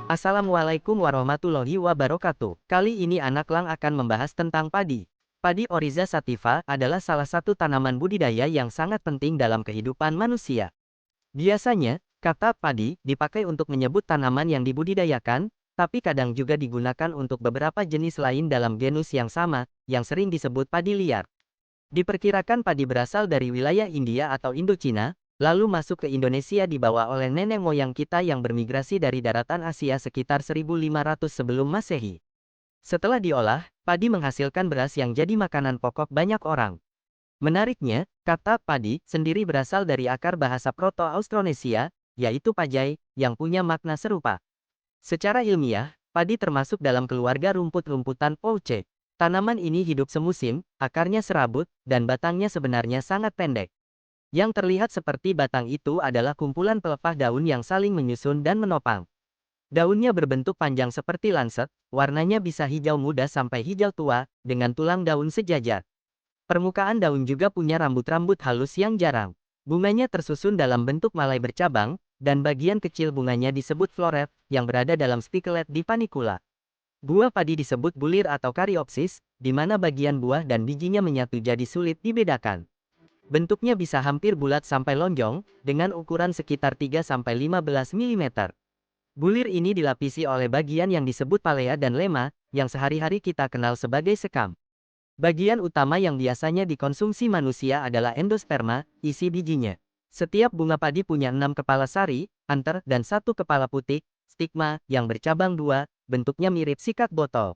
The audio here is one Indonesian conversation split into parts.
Assalamualaikum warahmatullahi wabarakatuh. Kali ini Anak Lang akan membahas tentang padi. Padi Oryza sativa adalah salah satu tanaman budidaya yang sangat penting dalam kehidupan manusia. Biasanya, kata padi dipakai untuk menyebut tanaman yang dibudidayakan, tapi kadang juga digunakan untuk beberapa jenis lain dalam genus yang sama, yang sering disebut padi liar. Diperkirakan padi berasal dari wilayah India atau Indochina, lalu masuk ke Indonesia dibawa oleh nenek moyang kita yang bermigrasi dari daratan Asia sekitar 1500 sebelum Masehi. Setelah diolah, padi menghasilkan beras yang jadi makanan pokok banyak orang. Menariknya, kata padi sendiri berasal dari akar bahasa Proto-Austronesia, yaitu pajai, yang punya makna serupa. Secara ilmiah, padi termasuk dalam keluarga rumput-rumputan Poaceae. Tanaman ini hidup semusim, akarnya serabut, dan batangnya sebenarnya sangat pendek. Yang terlihat seperti batang itu adalah kumpulan pelepah daun yang saling menyusun dan menopang. Daunnya berbentuk panjang seperti lancet, warnanya bisa hijau muda sampai hijau tua, dengan tulang daun sejajar. Permukaan daun juga punya rambut-rambut halus yang jarang. Bunganya tersusun dalam bentuk malai bercabang, dan bagian kecil bunganya disebut floret, yang berada dalam spikelet di panicula. Buah padi disebut bulir atau kariopsis, di mana bagian buah dan bijinya menyatu jadi sulit dibedakan. Bentuknya bisa hampir bulat sampai lonjong, dengan ukuran sekitar 3–15 mm. Bulir ini dilapisi oleh bagian yang disebut palea dan lema, yang sehari-hari kita kenal sebagai sekam. Bagian utama yang biasanya dikonsumsi manusia adalah endosperma, isi bijinya. Setiap bunga padi punya 6 kepala sari, anter, dan 1 kepala putik, stigma, yang bercabang 2, bentuknya mirip sikat botol.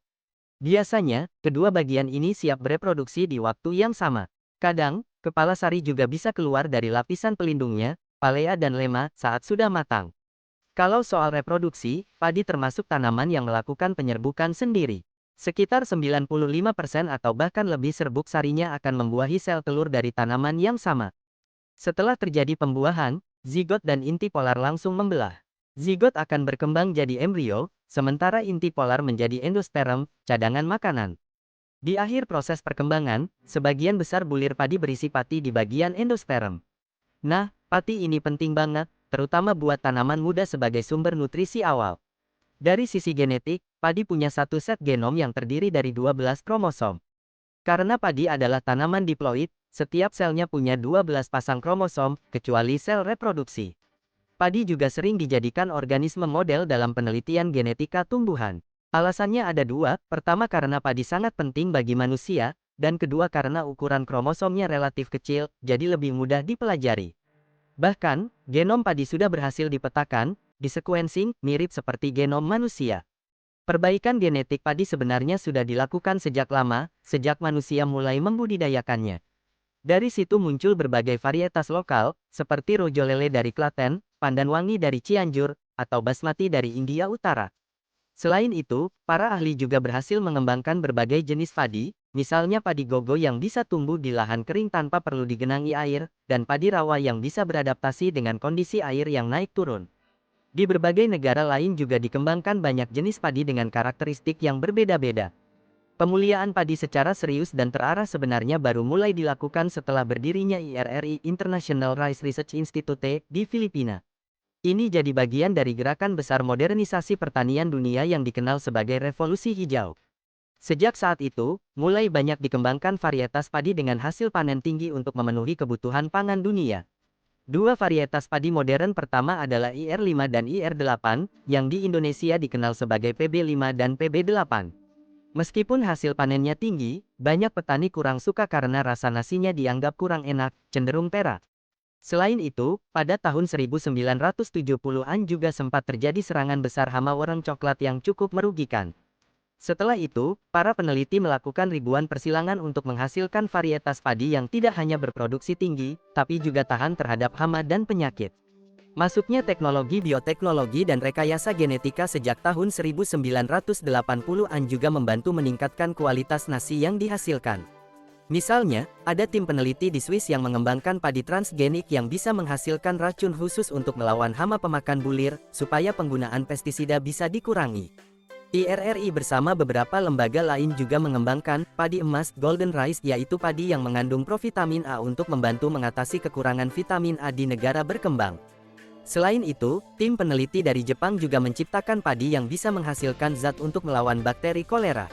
Biasanya, kedua bagian ini siap bereproduksi di waktu yang sama. Kadang, kepala sari juga bisa keluar dari lapisan pelindungnya, palea dan lema, saat sudah matang. Kalau soal reproduksi, padi termasuk tanaman yang melakukan penyerbukan sendiri. Sekitar 95% atau bahkan lebih serbuk sarinya akan membuahi sel telur dari tanaman yang sama. Setelah terjadi pembuahan, zigot dan inti polar langsung membelah. Zigot akan berkembang jadi embrio, sementara inti polar menjadi endosperm, cadangan makanan. Di akhir proses perkembangan, sebagian besar bulir padi berisi pati di bagian endosperm. Nah, pati ini penting banget, terutama buat tanaman muda sebagai sumber nutrisi awal. Dari sisi genetik, padi punya satu set genom yang terdiri dari 12 kromosom. Karena padi adalah tanaman diploid, setiap selnya punya 12 pasang kromosom, kecuali sel reproduksi. Padi juga sering dijadikan organisme model dalam penelitian genetika tumbuhan. Alasannya ada dua, pertama karena padi sangat penting bagi manusia, dan kedua karena ukuran kromosomnya relatif kecil, jadi lebih mudah dipelajari. Bahkan, genom padi sudah berhasil dipetakan, di-sequencing, mirip seperti genom manusia. Perbaikan genetik padi sebenarnya sudah dilakukan sejak lama, sejak manusia mulai membudidayakannya. Dari situ muncul berbagai varietas lokal, seperti rojo lele dari Klaten, pandan wangi dari Cianjur, atau basmati dari India Utara. Selain itu, para ahli juga berhasil mengembangkan berbagai jenis padi, misalnya padi gogo yang bisa tumbuh di lahan kering tanpa perlu digenangi air, dan padi rawa yang bisa beradaptasi dengan kondisi air yang naik turun. Di berbagai negara lain juga dikembangkan banyak jenis padi dengan karakteristik yang berbeda-beda. Pemuliaan padi secara serius dan terarah sebenarnya baru mulai dilakukan setelah berdirinya IRRI International Rice Research Institute di Filipina. Ini jadi bagian dari gerakan besar modernisasi pertanian dunia yang dikenal sebagai revolusi hijau. Sejak saat itu, mulai banyak dikembangkan varietas padi dengan hasil panen tinggi untuk memenuhi kebutuhan pangan dunia. Dua varietas padi modern pertama adalah IR5 dan IR8, yang di Indonesia dikenal sebagai PB5 dan PB8. Meskipun hasil panennya tinggi, banyak petani kurang suka karena rasa nasinya dianggap kurang enak, cenderung perak. Selain itu, pada tahun 1970-an juga sempat terjadi serangan besar hama wareng coklat yang cukup merugikan. Setelah itu, para peneliti melakukan ribuan persilangan untuk menghasilkan varietas padi yang tidak hanya berproduksi tinggi, tapi juga tahan terhadap hama dan penyakit. Masuknya teknologi bioteknologi dan rekayasa genetika sejak tahun 1980-an juga membantu meningkatkan kualitas nasi yang dihasilkan. Misalnya, ada tim peneliti di Swiss yang mengembangkan padi transgenik yang bisa menghasilkan racun khusus untuk melawan hama pemakan bulir, supaya penggunaan pestisida bisa dikurangi. IRRI bersama beberapa lembaga lain juga mengembangkan padi emas golden rice, yaitu padi yang mengandung provitamin A untuk membantu mengatasi kekurangan vitamin A di negara berkembang. Selain itu, tim peneliti dari Jepang juga menciptakan padi yang bisa menghasilkan zat untuk melawan bakteri kolera.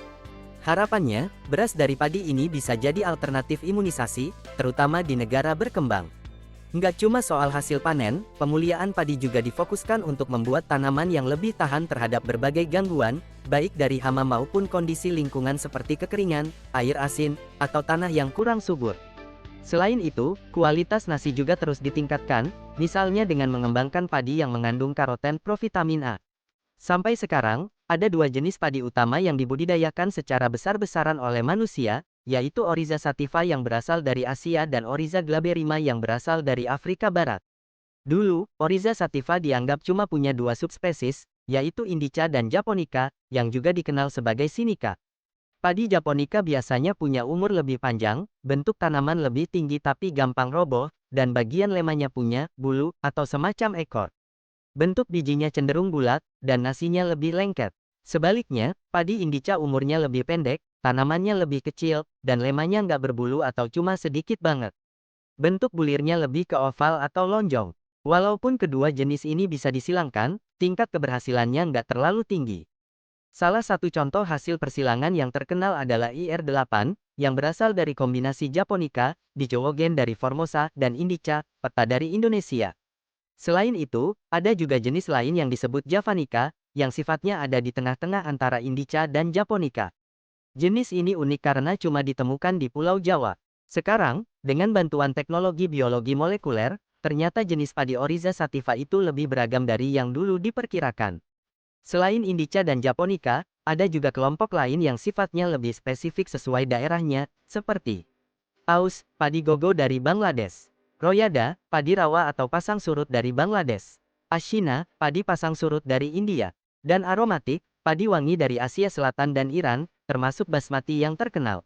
Harapannya, beras dari padi ini bisa jadi alternatif imunisasi, terutama di negara berkembang. Nggak cuma soal hasil panen, pemuliaan padi juga difokuskan untuk membuat tanaman yang lebih tahan terhadap berbagai gangguan, baik dari hama maupun kondisi lingkungan seperti kekeringan, air asin, atau tanah yang kurang subur. Selain itu, kualitas nasi juga terus ditingkatkan, misalnya dengan mengembangkan padi yang mengandung karoten provitamin A. Sampai sekarang, ada dua jenis padi utama yang dibudidayakan secara besar-besaran oleh manusia, yaitu Oryza sativa yang berasal dari Asia dan Oryza glaberrima yang berasal dari Afrika Barat. Dulu, Oryza sativa dianggap cuma punya dua subspesies, yaitu Indica dan Japonica, yang juga dikenal sebagai Sinica. Padi Japonica biasanya punya umur lebih panjang, bentuk tanaman lebih tinggi tapi gampang roboh, dan bagian lemanya punya bulu atau semacam ekor. Bentuk bijinya cenderung bulat, dan nasinya lebih lengket. Sebaliknya, padi Indica umurnya lebih pendek, tanamannya lebih kecil, dan lemanya nggak berbulu atau cuma sedikit banget. Bentuk bulirnya lebih ke oval atau lonjong. Walaupun kedua jenis ini bisa disilangkan, tingkat keberhasilannya nggak terlalu tinggi. Salah satu contoh hasil persilangan yang terkenal adalah IR8, yang berasal dari kombinasi Japonica, Dicowogen dari Formosa, dan Indica, peta dari Indonesia. Selain itu, ada juga jenis lain yang disebut Javanica, yang sifatnya ada di tengah-tengah antara Indica dan Japonica. Jenis ini unik karena cuma ditemukan di Pulau Jawa. Sekarang, dengan bantuan teknologi biologi molekuler, ternyata jenis padi Oryza sativa itu lebih beragam dari yang dulu diperkirakan. Selain Indica dan Japonica, ada juga kelompok lain yang sifatnya lebih spesifik sesuai daerahnya, seperti Aus, padi gogo dari Bangladesh. Royada, padi rawa atau pasang surut dari Bangladesh. Ashina, padi pasang surut dari India. Dan aromatik, padi wangi dari Asia Selatan dan Iran, termasuk basmati yang terkenal.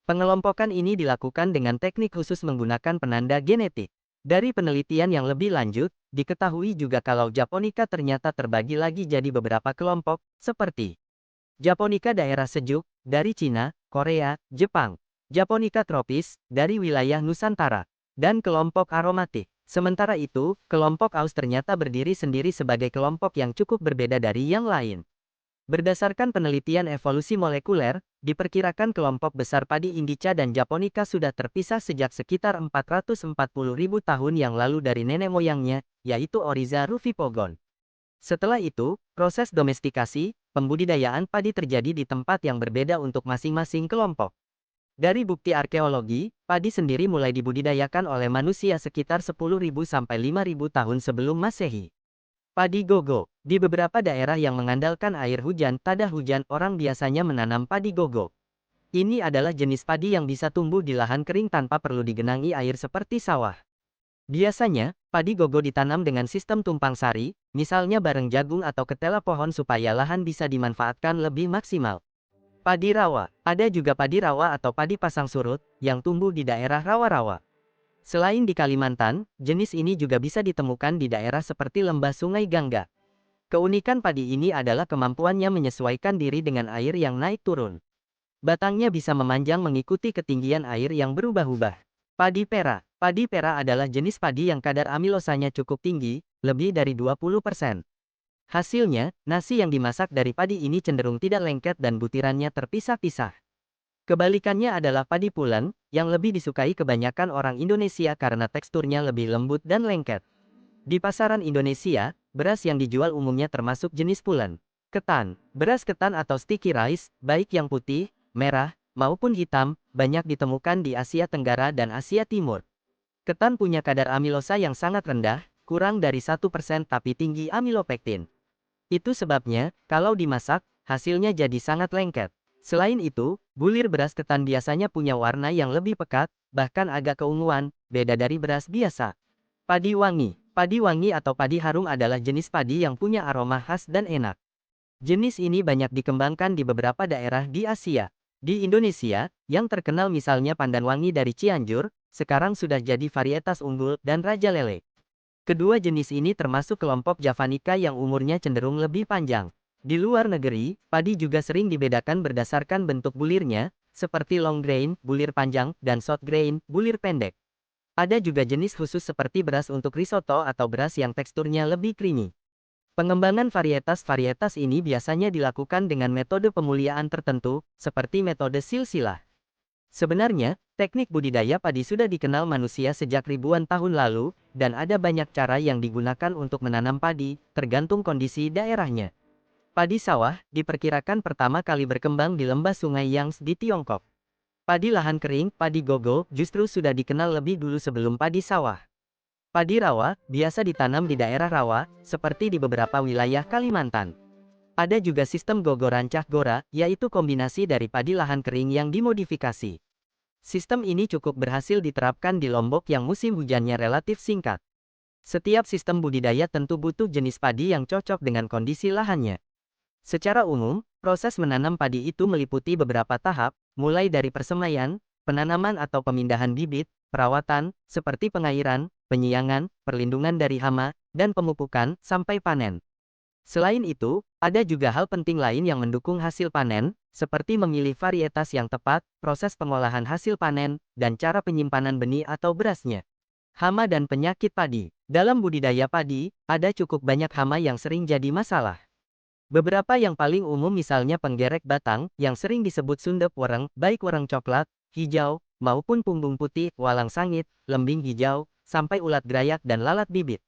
Pengelompokan ini dilakukan dengan teknik khusus menggunakan penanda genetik. Dari penelitian yang lebih lanjut, diketahui juga kalau Japonica ternyata terbagi lagi jadi beberapa kelompok, seperti Japonica daerah sejuk, dari Cina, Korea, Jepang. Japonica tropis, dari wilayah Nusantara. Dan kelompok aromatik. Sementara itu, kelompok Aus ternyata berdiri sendiri sebagai kelompok yang cukup berbeda dari yang lain. Berdasarkan penelitian evolusi molekuler, diperkirakan kelompok besar padi Indica dan Japonica sudah terpisah sejak sekitar 440.000 tahun yang lalu dari nenek moyangnya, yaitu Oryza rufipogon. Setelah itu, proses domestikasi, pembudidayaan padi terjadi di tempat yang berbeda untuk masing-masing kelompok. Dari bukti arkeologi, padi sendiri mulai dibudidayakan oleh manusia sekitar 10.000 sampai 5.000 tahun sebelum Masehi. Padi gogo. Di beberapa daerah yang mengandalkan air hujan tada hujan, orang biasanya menanam padi gogo. Ini adalah jenis padi yang bisa tumbuh di lahan kering tanpa perlu digenangi air seperti sawah. Biasanya, padi gogo ditanam dengan sistem tumpang sari, misalnya bareng jagung atau ketela pohon supaya lahan bisa dimanfaatkan lebih maksimal. Padi rawa. Ada juga padi rawa atau padi pasang surut, yang tumbuh di daerah rawa-rawa. Selain di Kalimantan, jenis ini juga bisa ditemukan di daerah seperti lembah Sungai Gangga. Keunikan padi ini adalah kemampuannya menyesuaikan diri dengan air yang naik turun. Batangnya bisa memanjang mengikuti ketinggian air yang berubah-ubah. Padi pera. Padi pera adalah jenis padi yang kadar amilosanya cukup tinggi, lebih dari 20%. Hasilnya, nasi yang dimasak dari padi ini cenderung tidak lengket dan butirannya terpisah-pisah. Kebalikannya adalah padi pulen, yang lebih disukai kebanyakan orang Indonesia karena teksturnya lebih lembut dan lengket. Di pasaran Indonesia, beras yang dijual umumnya termasuk jenis pulen. Ketan. Beras ketan atau sticky rice, baik yang putih, merah, maupun hitam, banyak ditemukan di Asia Tenggara dan Asia Timur. Ketan punya kadar amilosa yang sangat rendah, kurang dari 1% tapi tinggi amilopektin. Itu sebabnya, kalau dimasak, hasilnya jadi sangat lengket. Selain itu, bulir beras ketan biasanya punya warna yang lebih pekat, bahkan agak keunguan, beda dari beras biasa. Padi wangi. Padi wangi atau padi harum adalah jenis padi yang punya aroma khas dan enak. Jenis ini banyak dikembangkan di beberapa daerah di Asia. Di Indonesia, yang terkenal misalnya pandan wangi dari Cianjur, sekarang sudah jadi varietas unggul dan raja lele. Kedua jenis ini termasuk kelompok Javanica yang umurnya cenderung lebih panjang. Di luar negeri, padi juga sering dibedakan berdasarkan bentuk bulirnya, seperti long grain, bulir panjang, dan short grain, bulir pendek. Ada juga jenis khusus seperti beras untuk risotto atau beras yang teksturnya lebih creamy. Pengembangan varietas-varietas ini biasanya dilakukan dengan metode pemuliaan tertentu, seperti metode silsilah. Sebenarnya, teknik budidaya padi sudah dikenal manusia sejak ribuan tahun lalu, dan ada banyak cara yang digunakan untuk menanam padi, tergantung kondisi daerahnya. Padi sawah diperkirakan pertama kali berkembang di lembah Sungai Yangtze di Tiongkok. Padi lahan kering, padi gogo, justru sudah dikenal lebih dulu sebelum padi sawah. Padi rawa biasa ditanam di daerah rawa, seperti di beberapa wilayah Kalimantan. Ada juga sistem gogo rancah gora, yaitu kombinasi dari padi lahan kering yang dimodifikasi. Sistem ini cukup berhasil diterapkan di Lombok yang musim hujannya relatif singkat. Setiap sistem budidaya tentu butuh jenis padi yang cocok dengan kondisi lahannya. Secara umum, proses menanam padi itu meliputi beberapa tahap, mulai dari persemaian, penanaman atau pemindahan bibit, perawatan, seperti pengairan, penyiangan, perlindungan dari hama, dan pemupukan, sampai panen. Selain itu, ada juga hal penting lain yang mendukung hasil panen, seperti memilih varietas yang tepat, proses pengolahan hasil panen, dan cara penyimpanan benih atau berasnya. Hama dan penyakit padi. Dalam budidaya padi, ada cukup banyak hama yang sering jadi masalah. Beberapa yang paling umum misalnya penggerek batang, yang sering disebut sundep wereng, baik wereng coklat, hijau, maupun pumbung putih, walang sangit, lembing hijau, sampai ulat gerayak dan lalat bibit.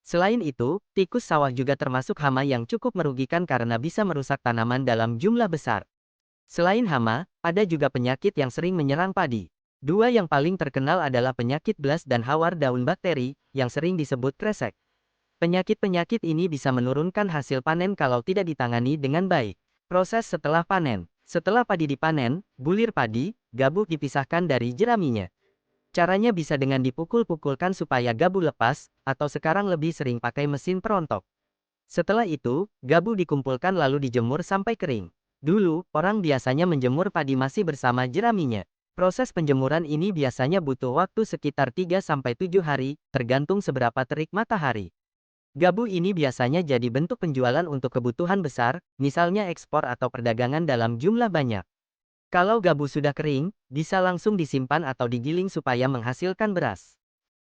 Selain itu, tikus sawah juga termasuk hama yang cukup merugikan karena bisa merusak tanaman dalam jumlah besar. Selain hama, ada juga penyakit yang sering menyerang padi. Dua yang paling terkenal adalah penyakit blas dan hawar daun bakteri, yang sering disebut kresek. Penyakit-penyakit ini bisa menurunkan hasil panen kalau tidak ditangani dengan baik. Proses setelah panen. Setelah padi dipanen, bulir padi, gabuk dipisahkan dari jeraminya. Caranya bisa dengan dipukul-pukulkan supaya gabuk lepas, atau sekarang lebih sering pakai mesin perontok. Setelah itu, gabuk dikumpulkan lalu dijemur sampai kering. Dulu, orang biasanya menjemur padi masih bersama jeraminya. Proses penjemuran ini biasanya butuh waktu sekitar 3-7 hari, tergantung seberapa terik matahari. Gabu ini biasanya jadi bentuk penjualan untuk kebutuhan besar, misalnya ekspor atau perdagangan dalam jumlah banyak. Kalau gabu sudah kering, bisa langsung disimpan atau digiling supaya menghasilkan beras.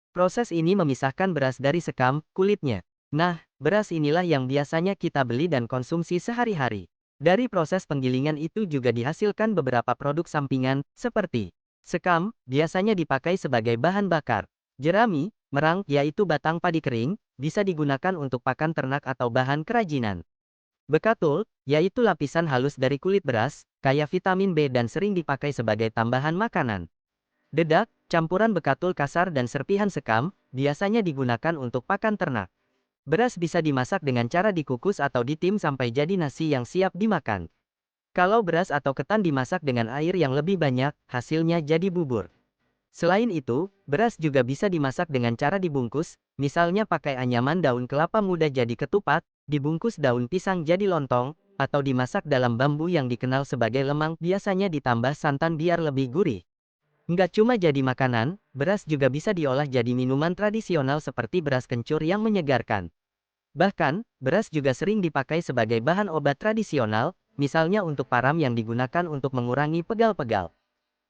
Proses ini memisahkan beras dari sekam, kulitnya. Nah, beras inilah yang biasanya kita beli dan konsumsi sehari-hari. Dari proses penggilingan itu juga dihasilkan beberapa produk sampingan, seperti sekam, biasanya dipakai sebagai bahan bakar. Jerami, merang, yaitu batang padi kering, bisa digunakan untuk pakan ternak atau bahan kerajinan. Bekatul, yaitu lapisan halus dari kulit beras, kaya vitamin B dan sering dipakai sebagai tambahan makanan. Dedak, campuran bekatul kasar dan serpihan sekam, biasanya digunakan untuk pakan ternak. Beras bisa dimasak dengan cara dikukus atau ditim sampai jadi nasi yang siap dimakan. Kalau beras atau ketan dimasak dengan air yang lebih banyak, hasilnya jadi bubur. Selain itu, beras juga bisa dimasak dengan cara dibungkus, misalnya pakai anyaman daun kelapa muda jadi ketupat, dibungkus daun pisang jadi lontong, atau dimasak dalam bambu yang dikenal sebagai lemang, biasanya ditambah santan biar lebih gurih. Nggak cuma jadi makanan, beras juga bisa diolah jadi minuman tradisional seperti beras kencur yang menyegarkan. Bahkan, beras juga sering dipakai sebagai bahan obat tradisional, misalnya untuk param yang digunakan untuk mengurangi pegal-pegal.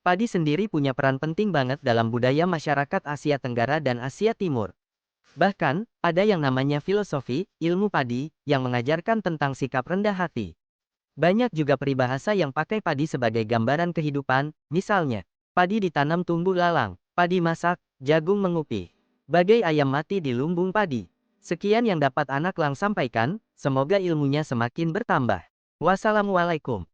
Padi sendiri punya peran penting banget dalam budaya masyarakat Asia Tenggara dan Asia Timur. Bahkan, ada yang namanya filosofi, ilmu padi, yang mengajarkan tentang sikap rendah hati. Banyak juga peribahasa yang pakai padi sebagai gambaran kehidupan, misalnya, padi ditanam tumbuh lalang, padi masak, jagung mengupih. Bagai ayam mati di lumbung padi. Sekian yang dapat Anak Lang sampaikan, semoga ilmunya semakin bertambah. Wassalamualaikum.